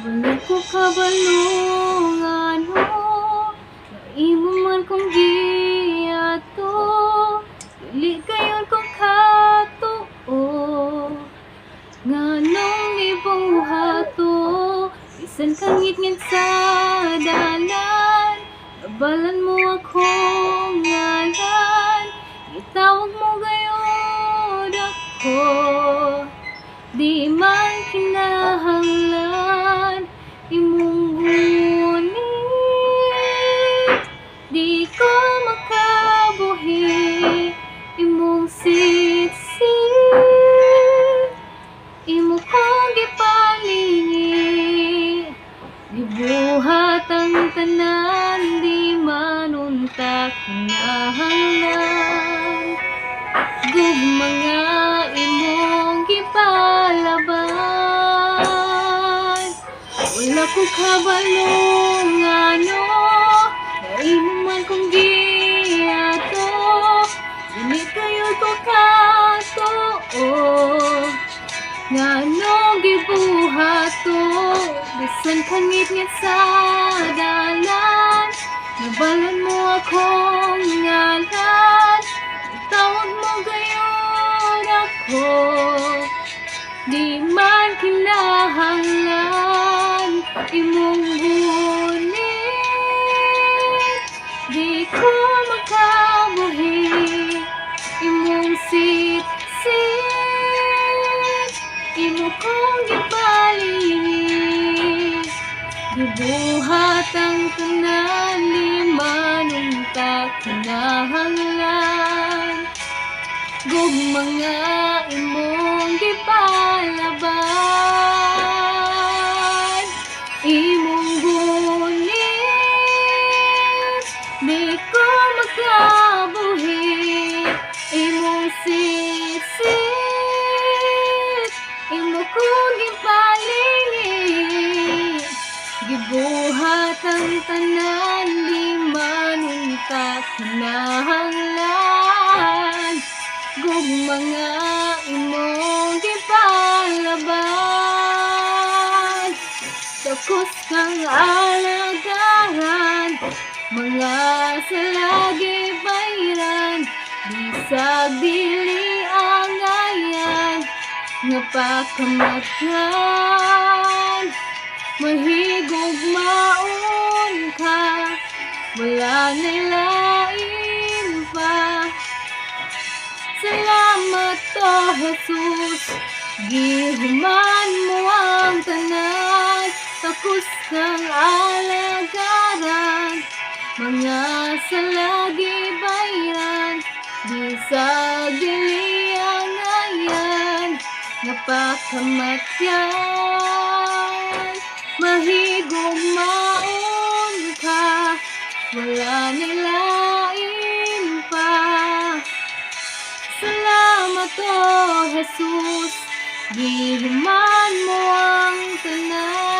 Wala ko kabalo nga ano, naimo man kong giato, dili kayon kong katuo. Nganong ibuhato, bisan kangit-ngit sa dalan, nabalan mo akong ngalan, gitawag mo gayud ako. Di man kinahanglan imong ngunit, di ko makabuhi imong sitsit, imo kong gipalingi, gibuhat ang tanan, di manunta kinahanglan. Gugma nga imong gipalaban, wala ko kabalo nga ano, naimo man kong giato, dili kayo ko katuo. Nganong gibuhato, bisan kangit-ngit sa dalan, nabalan mo akong ngalan, tawag mo gayud ako. Di man kinahanglan imong ngunit, di ko makabuhi imong sitsit, imo kong gipalingi, gibuhat ang tanan, di manunta kinahanglan. Gugma nga imong gipalaban, imong gunit, di ko makabuhi imong sitsit, imo kong gipalingi, gibuhat ang tanan, di manunta kinahanglan. Gugma nga imong gipalaban, takos kang alagaran, mga salagi bayran, bisag dili angayan, nga pakamatyan. Mahigugmaon ka, wala nilain pa. Salamat to Jesus, gihuman mo ang tanan, takos kang alagaran, mga salagi bayran, bisag dili angayan, napakamatyan. Mahigugmaon ka, wala nilain pa. Salamat to Jesus, gihuman mo ang tanan.